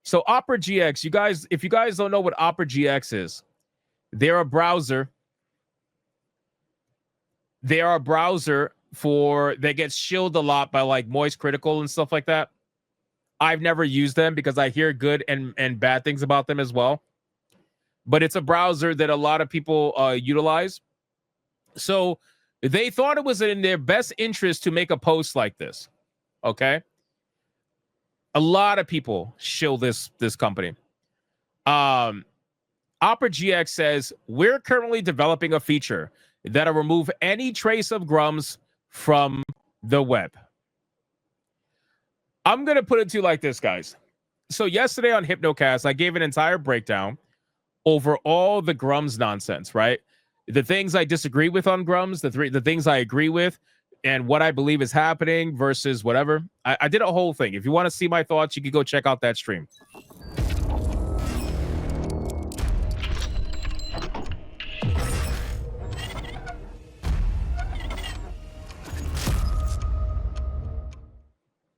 So OperaGX, you guys, if you guys don't know what OperaGX is, they're a browser. They are a browser that gets shilled a lot by like Moist Critical and stuff like that. I've never used them because I hear good and bad things about them as well. But it's a browser that a lot of people utilize. So they thought it was in their best interest to make a post like this. Okay. A lot of people shill this company. OperaGX says, we're currently developing a feature that'll remove any trace of Grummz from the web. I'm going to put it to you like this, guys. So yesterday on Hypnocast, I gave an entire breakdown over all the Grummz nonsense, right? The things I disagree with on Grummz, the things I agree with, and what I believe is happening versus whatever. I did a whole thing. If you want to see my thoughts, you can go check out that stream.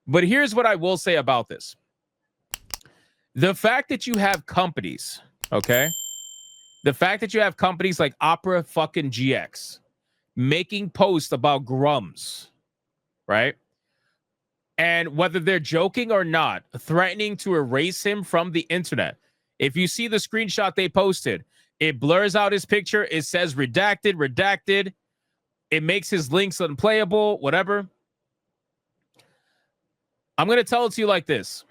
But here's what I will say about this. The fact that you have companies, okay? The fact that you have companies like OperaGX making posts about Grummz, right? And whether they're joking or not, threatening to erase him from the internet. If you see the screenshot they posted, it blurs out his picture. It says redacted, redacted. It makes his links unplayable, whatever. I'm going to tell it to you like this.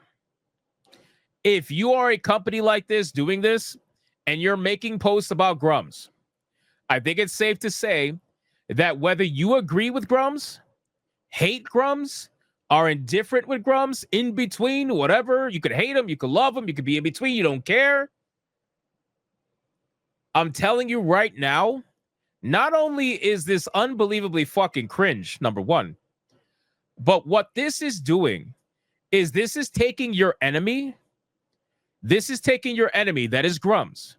If you are a company like this doing this and you're making posts about Grummz, I think it's safe to say that whether you agree with Grummz, hate Grummz, are indifferent with Grummz, in between, whatever, you could hate him, you could love him, you could be in between, you don't care. I'm telling you right now, not only is this unbelievably fucking cringe, number one, but what this is doing is this is taking your enemy. This is taking your enemy, that is Grummz,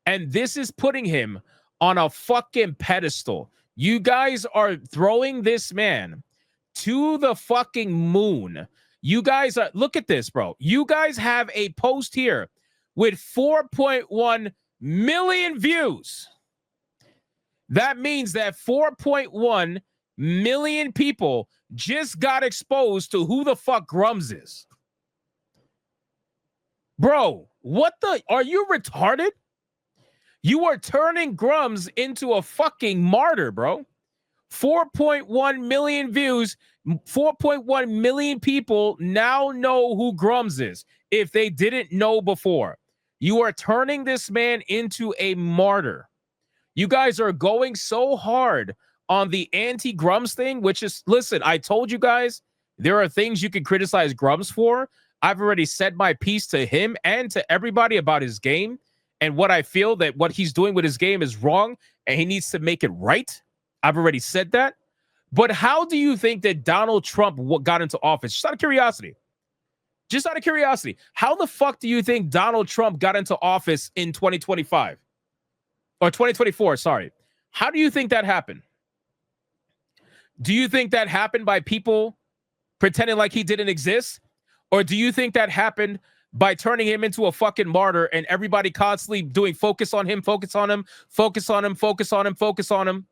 and this is putting him on a fucking pedestal. You guys are throwing this man to the fucking moon. You guys are, look at this, bro. You guys have a post here with 4.1 million views. That means that 4.1 million people just got exposed to who the fuck Grummz is. Bro, what the? Are you retarded? You are turning Grummz into a fucking martyr, bro. 4.1 million views, 4.1 million people now know who Grummz is if they didn't know before. You are turning this man into a martyr. You guys are going so hard on the anti-Grummz thing, which is, listen, I told you guys, there are things you can criticize Grummz for. I've already said my piece to him and to everybody about his game and what I feel that what he's doing with his game is wrong and he needs to make it right. I've already said that. But how do you think that Donald Trump got into office? Just out of curiosity. Just out of curiosity. How the fuck do you think Donald Trump got into office in 2025? Or 2024, sorry. How do you think that happened? Do you think that happened by people pretending like he didn't exist? Or do you think that happened by turning him into a fucking martyr and everybody constantly doing focus on him, focus on him, focus on him, focus on him, focus on him?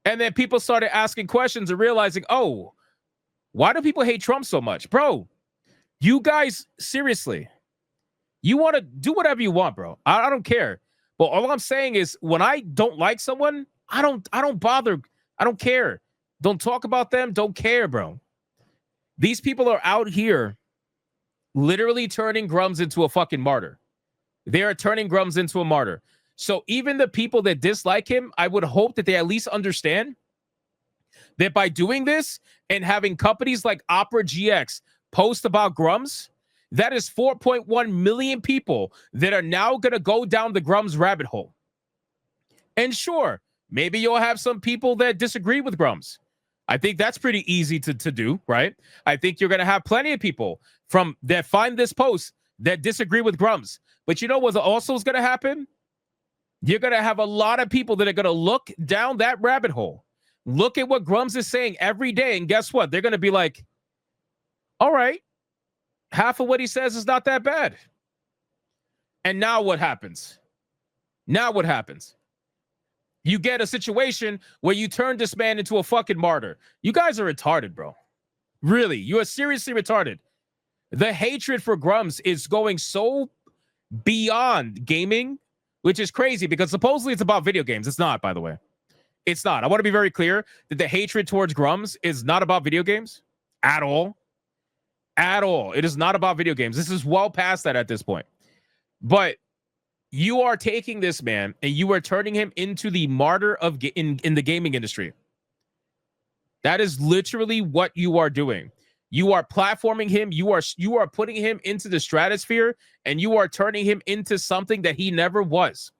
And then people started asking questions and realizing, oh, why do people hate Trump so much? Bro, you guys, seriously, you want to do whatever you want, bro. I don't care. But all I'm saying is when I don't like someone, I don't bother. I don't care. Don't talk about them. Don't care, bro. These people are out here literally turning Grummz into a fucking martyr. They are turning Grummz into a martyr. So even the people that dislike him, I would hope that they at least understand that by doing this and having companies like OperaGX post about Grummz, that is 4.1 million people that are now going to go down the Grummz rabbit hole. And sure, maybe you'll have some people that disagree with Grummz. I think that's pretty easy to do, right? I think you're going to have plenty of people that find this post that disagree with Grummz. But you know what also is going to happen? You're going to have a lot of people that are going to look down that rabbit hole, look at what Grummz is saying every day, and guess what? They're going to be like, all right, half of what he says is not that bad. And now what happens? Now what happens? You get a situation where you turn this man into a fucking martyr. You guys are retarded, bro. Really, you are seriously retarded. The hatred for Grummz is going so beyond gaming, which is crazy because supposedly it's about video games. It's not, by the way. It's not. I want to be very clear that the hatred towards Grummz is not about video games at all. At all. It is not about video games. This is well past that at this point. But you are taking this man and you are turning him into the martyr of in the gaming industry. That is literally what you are doing. You are platforming him. You are putting him into the stratosphere, and you are turning him into something that he never was.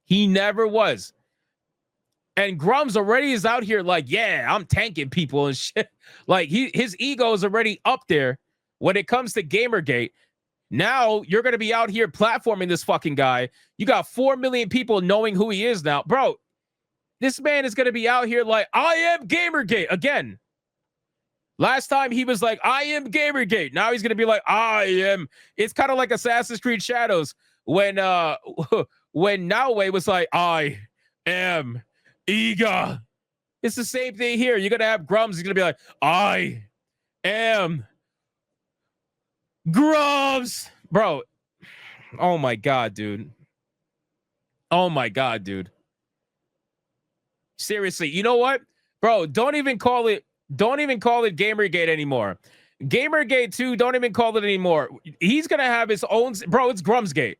He never was. And Grummz already is out here like, yeah, I'm tanking people and shit. Like his ego is already up there when it comes to Gamergate. Now you're going to be out here platforming this fucking guy. You got 4 million people knowing who he is now. Bro, this man is going to be out here like, I am Gamergate again. Last time he was like, I am Gamergate. Now he's going to be like, I am. It's kind of like Assassin's Creed Shadows when Naue was like, I am Iga. It's the same thing here. You're going to have Grummz. He's going to be like, I am Grummz. Bro. Oh my God, dude. Oh my God, dude. Seriously, you know what? Bro, don't even call it Gamergate anymore. Gamergate 2, don't even call it anymore. He's going to have his own, bro, it's Grummzgate.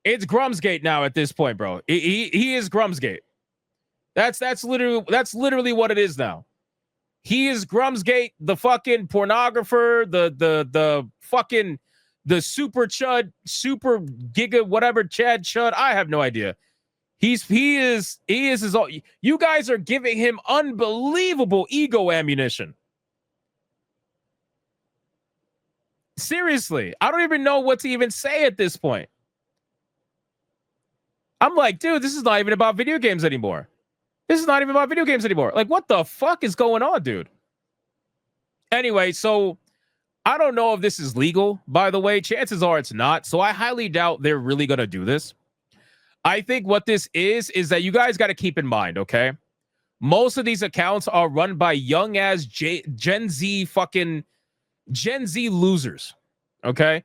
It's Grummzgate now at this point, bro. He is Grummzgate. That's literally what it is now. He is Grummzgate, the fucking pornographer, the fucking the super chud, super giga whatever Chad chud. I have no idea. He is his own. You guys are giving him unbelievable ego ammunition. Seriously, I don't even know what to even say at this point. I'm like, dude, this is not even about video games anymore. This is not even about video games anymore. Like, what the fuck is going on, dude? Anyway, so I don't know if this is legal, by the way. Chances are it's not. So I highly doubt they're really going to do this. I think what this is that you guys got to keep in mind, okay? Most of these accounts are run by young-ass Gen Z losers, okay?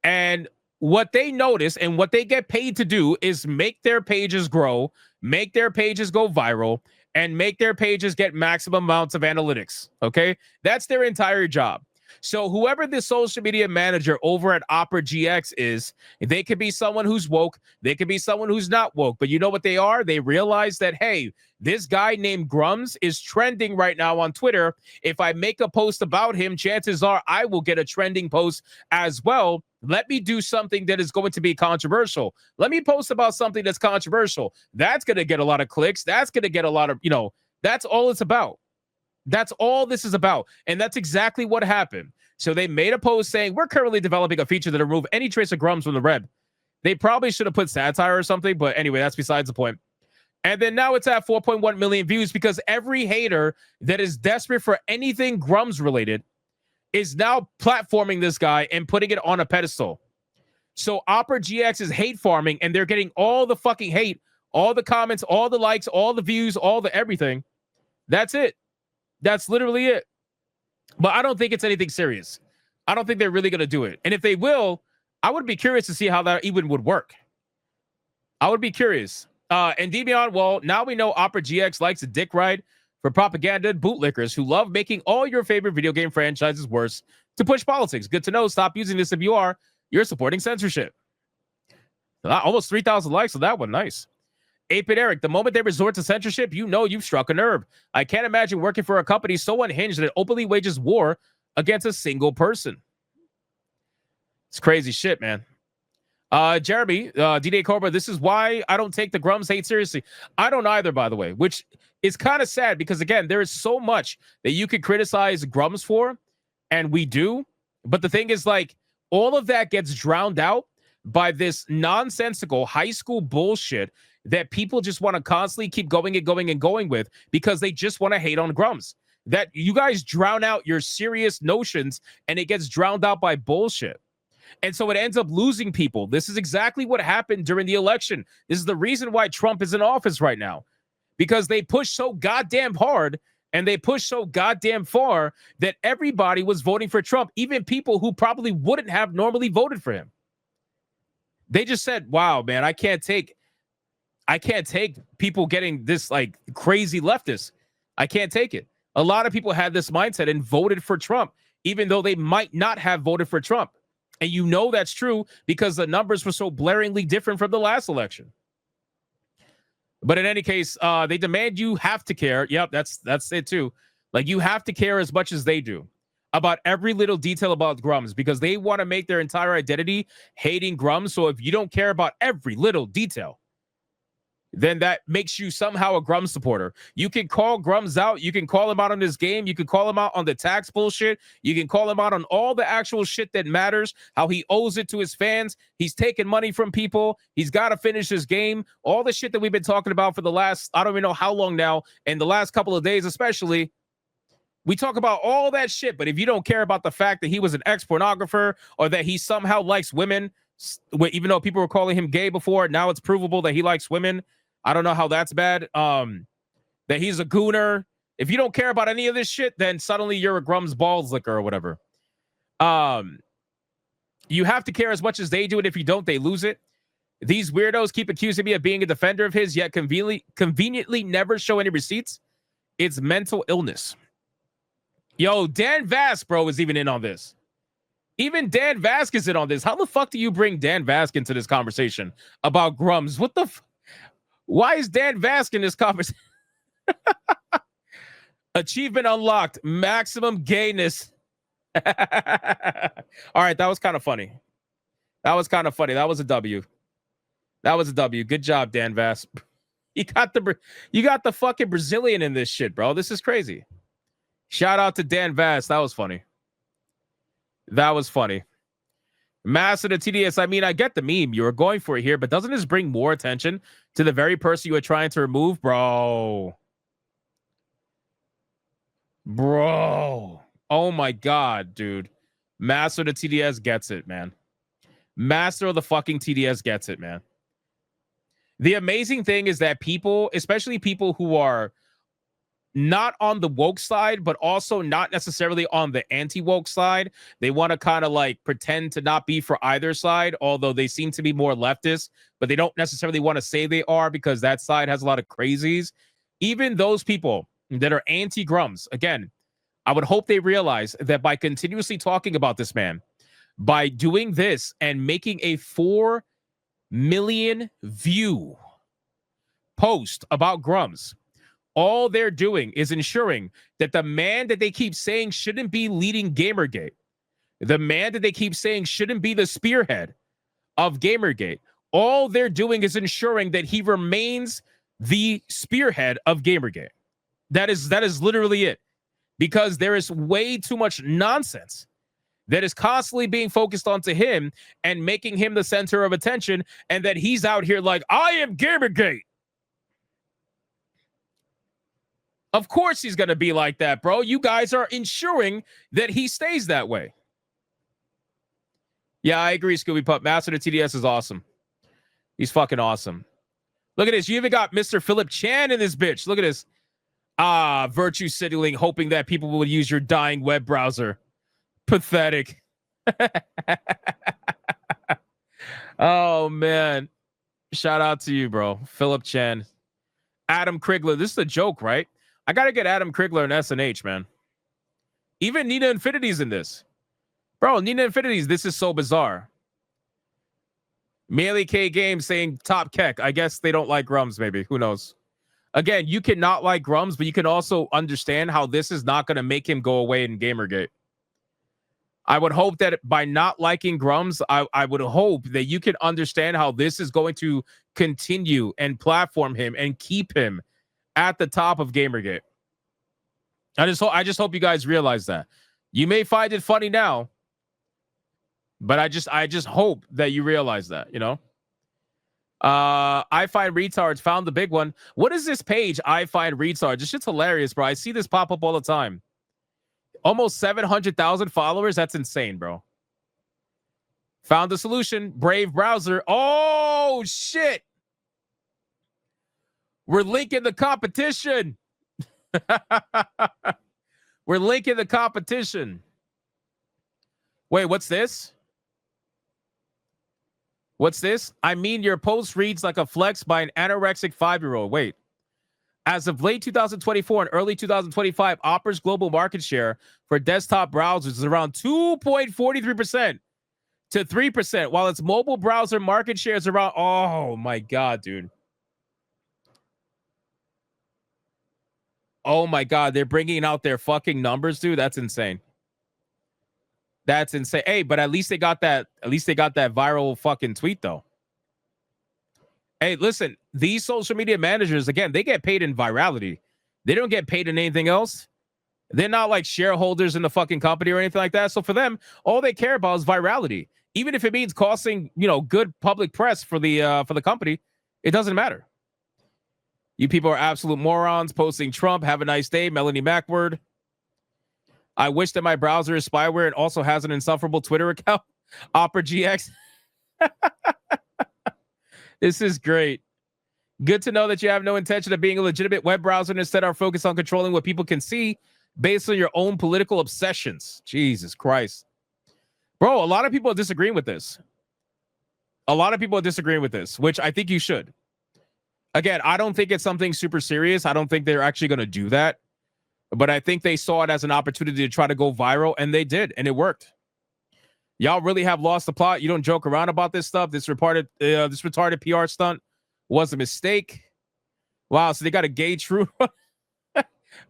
And what they notice and what they get paid to do is make their pages grow, make their pages go viral, and make their pages get maximum amounts of analytics, okay? That's their entire job. So whoever the social media manager over at OperaGX is, they could be someone who's woke. They could be someone who's not woke. But you know what they are? They realize that, hey, this guy named Grummz is trending right now on Twitter. If I make a post about him, chances are I will get a trending post as well. Let me do something that is going to be controversial. Let me post about something that's controversial. That's going to get a lot of clicks. That's going to get a lot of, that's all it's about. That's all this is about. And that's exactly what happened. So they made a post saying, we're currently developing a feature that remove any trace of Grummz from the web. They probably should have put satire or something, but anyway, that's besides the point. And then now it's at 4.1 million views because every hater that is desperate for anything Grummz related is now platforming this guy and putting it on a pedestal. So OperaGX is hate farming, and they're getting all the fucking hate, all the comments, all the likes, all the views, all the everything. That's it. That's literally it. But I don't think it's anything serious. I don't think they're really going to do it. And if they will, I would be curious to see how that even would work. I would be curious. And Debian, well, now we know OperaGX likes a dick ride for propaganda and bootlickers who love making all your favorite video game franchises worse to push politics. Good to know. Stop using this if you are. You're supporting censorship. Almost 3,000 likes on that one. Nice. 8-Bit Eric, the moment they resort to censorship, you know you've struck a nerve. I can't imagine working for a company so unhinged that it openly wages war against a single person. It's crazy shit, man. Jeremy, D-Day Cobra, this is why I don't take the Grummz hate seriously. I don't either, by the way, which is kind of sad because, again, there is so much that you could criticize Grummz for, and we do. But the thing is, like, all of that gets drowned out by this nonsensical high school bullshit that people just want to constantly keep going with because they just want to hate on Grummz. that you guys drown out your serious notions and it gets drowned out by bullshit. And so it ends up losing people. This is exactly what happened during the election. This is the reason why Trump is in office right now, because they pushed so goddamn hard and they pushed so goddamn far that everybody was voting for Trump, even people who probably wouldn't have normally voted for him. They just said, wow, man, I can't take people getting this like crazy leftist. I can't take it. A lot of people had this mindset and voted for Trump, even though they might not have voted for Trump. And you know that's true because the numbers were so blaringly different from the last election. But in any case, they demand you have to care. Yep, that's it too. Like, you have to care as much as they do about every little detail about Grummz, because they want to make their entire identity hating Grummz. So if you don't care about every little detail, then that makes you somehow a Grummz supporter. You can call Grummz out. You can call him out on this game. You can call him out on the tax bullshit. You can call him out on all the actual shit that matters, how he owes it to his fans. He's taking money from people. He's got to finish his game. All the shit that we've been talking about for the last, I don't even know how long now, and the last couple of days especially. We talk about all that shit, but if you don't care about the fact that he was an ex-pornographer or that he somehow likes women, even though people were calling him gay before, now it's provable that he likes women. I don't know how that's bad. That he's a gooner. If you don't care about any of this shit, then suddenly you're a Grummz balls licker or whatever. You have to care as much as they do, and if you don't, they lose it. These weirdos keep accusing me of being a defender of his, yet conveniently never show any receipts. It's mental illness. Yo, Dan Vask, bro, is even in on this. Even Dan Vask is in on this. How the fuck do you bring Dan Vask into this conversation about Grummz? What the why is Dan Vask in this conversation? Achievement unlocked. Maximum gayness. All right, that was kind of funny. That was a W. That was a W. Good job, Dan Vask. You got the fucking Brazilian in this shit, bro. This is crazy. Shout out to Dan Vask. That was funny. That was funny. Master the TDS. I mean, I get the meme. You were going for it here, but doesn't this bring more attention to the very person you were trying to remove? Bro. Oh my God, dude. Master of the TDS gets it, man. Master of the fucking TDS gets it, man. The amazing thing is that people, especially people who are not on the woke side, but also not necessarily on the anti-woke side. They want to kind of like pretend to not be for either side, although they seem to be more leftist, but they don't necessarily want to say they are because that side has a lot of crazies. Even those people that are anti-Grummz, again, I would hope they realize that by continuously talking about this man, by doing this and making a 4 million view post about Grummz, all they're doing is ensuring that the man that they keep saying shouldn't be leading Gamergate, the man that they keep saying shouldn't be the spearhead of Gamergate, all they're doing is ensuring that he remains the spearhead of Gamergate. That is literally it. Because there is way too much nonsense that is constantly being focused onto him and making him the center of attention, and that he's out here like, I am Gamergate. Of course he's going to be like that, bro. You guys are ensuring that he stays that way. Yeah, I agree, Scooby Pup. Master of the TDS is awesome. He's fucking awesome. Look at this. You even got Mr. Philip Chan in this bitch. Look at this. Virtue signaling, hoping that people will use your dying web browser. Pathetic. Oh, man. Shout out to you, bro. Philip Chan. Adam Krigler. This is a joke, right? I got to get Adam Krigler and SNH, man. Even Nina Infinity's in this. Bro, Nina Infinity's, this is so bizarre. Melee K Games saying top keck. I guess they don't like Grummz, maybe. Who knows? Again, you cannot like Grummz, but you can also understand how this is not going to make him go away in Gamergate. I would hope that by not liking Grummz, I would hope that you can understand how this is going to continue and platform him and keep him at the top of Gamergate. I just hope you guys realize that. You may find it funny now, but I just hope that you realize that, you know? I find retards found the big one. What is this page? I find retards. This shit's hilarious, bro. I see this pop up all the time. Almost 700,000 followers. That's insane, bro. Found the solution. Brave browser. Oh shit. We're linking the competition. We're linking the competition. Wait, what's this? What's this? I mean, your post reads like a flex by an anorexic 5-year-old. Wait. As of late 2024 and early 2025, Opera's global market share for desktop browsers is around 2.43% to 3%, while its mobile browser market share is around, oh my God, dude. Oh my God, they're bringing out their fucking numbers, dude. That's insane. That's insane. Hey, but at least they got that. At least they got that viral fucking tweet, though. Hey, listen, these social media managers, again, they get paid in virality. They don't get paid in anything else. They're not like shareholders in the fucking company or anything like that. So for them, all they care about is virality. Even if it means costing, good public press for the company, it doesn't matter. You people are absolute morons posting Trump. Have a nice day, Melanie Macward. I wish that my browser is spyware and also has an insufferable Twitter account. OperaGX. This is great. Good to know that you have no intention of being a legitimate web browser and instead are focused on controlling what people can see based on your own political obsessions. Jesus Christ. Bro, a lot of people are disagreeing with this. A lot of people are disagreeing with this, which I think you should. Again, I don't think it's something super serious. I don't think they're actually going to do that. But I think they saw it as an opportunity to try to go viral, and they did, and it worked. Y'all really have lost the plot. You don't joke around about this stuff. This retarded PR stunt was a mistake. Wow, so they got a gay true.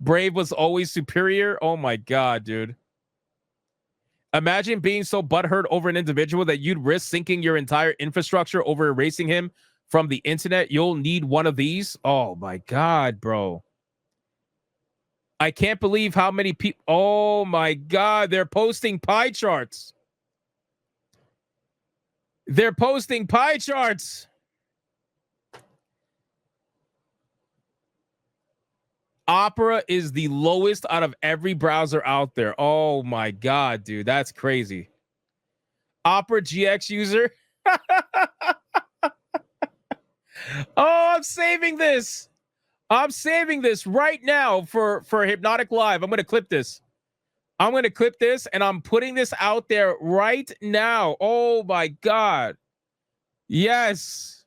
Brave was always superior. Oh my God, dude. Imagine being so butthurt over an individual that you'd risk sinking your entire infrastructure over erasing him from the internet. You'll need one of these. Oh my God, bro. I can't believe how many people. Oh my God, they're posting pie charts. They're posting pie charts. Opera is the lowest out of every browser out there. Oh my God, dude. That's crazy. OperaGX user. Oh, I'm saving this. I'm saving this right now for Hypnotic Live. I'm going to clip this. I'm going to clip this and I'm putting this out there right now. Oh my God. Yes.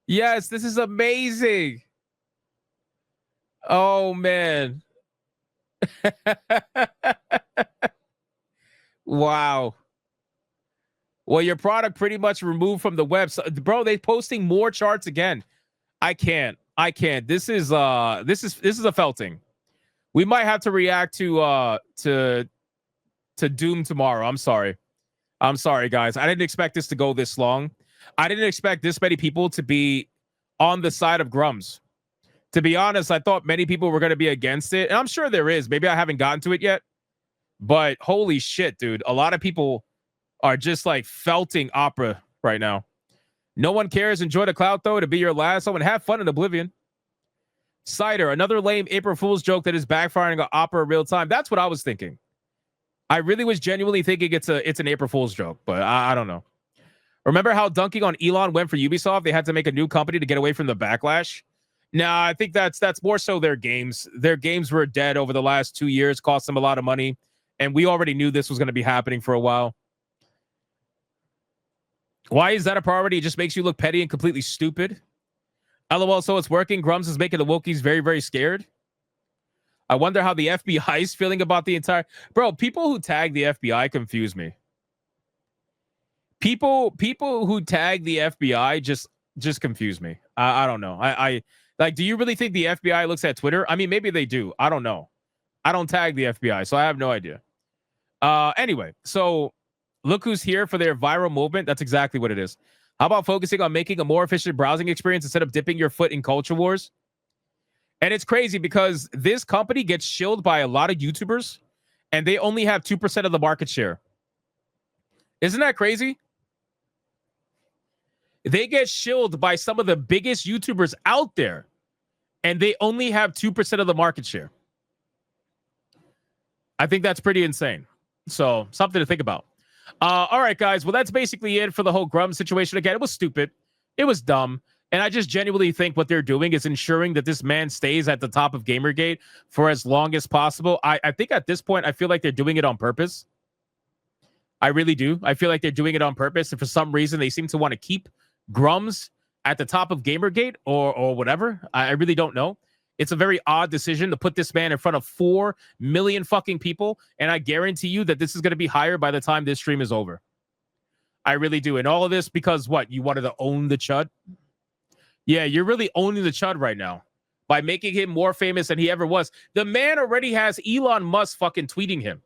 Yes, this is amazing. Oh man. Wow. Well, your product pretty much removed from the website. Bro, they posting more charts again. I can't. This is a felting. We might have to react to Doom tomorrow. I'm sorry, guys. I didn't expect this to go this long. I didn't expect this many people to be on the side of Grummz. To be honest, I thought many people were going to be against it. And I'm sure there is. Maybe I haven't gotten to it yet. But holy shit, dude. A lot of people are just like felting Opera right now. No one cares. Enjoy the clout, though, to be your last. Oh, and have fun in Oblivion. Cider, another lame April Fool's joke that is backfiring on Opera real time. That's what I was thinking. I really was genuinely thinking it's an April Fool's joke, but I don't know. Remember how dunking on Elon went for Ubisoft? They had to make a new company to get away from the backlash. Nah, I think that's more so their games. Their games were dead over the last 2 years, cost them a lot of money, and we already knew this was going to be happening for a while. Why is that a priority? It just makes you look petty and completely stupid. LOL, so it's working. Grummz is making the Wokies very, very scared. I wonder how the FBI is feeling about the entire... Bro, people who tag the FBI confuse me. People who tag the FBI just confuse me. I don't know. I like, do you really think the FBI looks at Twitter? I mean, maybe they do. I don't know. I don't tag the FBI, so I have no idea. Anyway, so look who's here for their viral movement. That's exactly what it is. How about focusing on making a more efficient browsing experience instead of dipping your foot in culture wars? And it's crazy because this company gets shilled by a lot of YouTubers and they only have 2% of the market share. Isn't that crazy? They get shilled by some of the biggest YouTubers out there, and they only have 2% of the market share. I think that's pretty insane. So something to think about. All right, guys. Well, that's basically it for the whole Grummz situation. Again, it was stupid. It was dumb. And I just genuinely think what they're doing is ensuring that this man stays at the top of Gamergate for as long as possible. I think at this point, I feel like they're doing it on purpose. I really do. I feel like they're doing it on purpose. And for some reason, they seem to want to keep Grummz at the top of Gamergate or whatever. I really don't know. It's a very odd decision to put this man in front of 4 million fucking people. And I guarantee you that this is going to be higher by the time this stream is over. I really do. And all of this because what? You wanted to own the chud? Yeah, you're really owning the chud right now by making him more famous than he ever was. The man already has Elon Musk fucking tweeting him.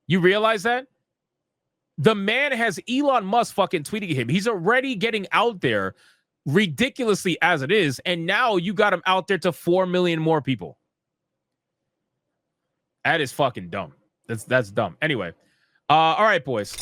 You realize that? The man has Elon Musk fucking tweeting him. He's already getting out there ridiculously as it is. And now you got him out there to 4 million more people. That is fucking dumb. That's dumb. Anyway. All right, boys.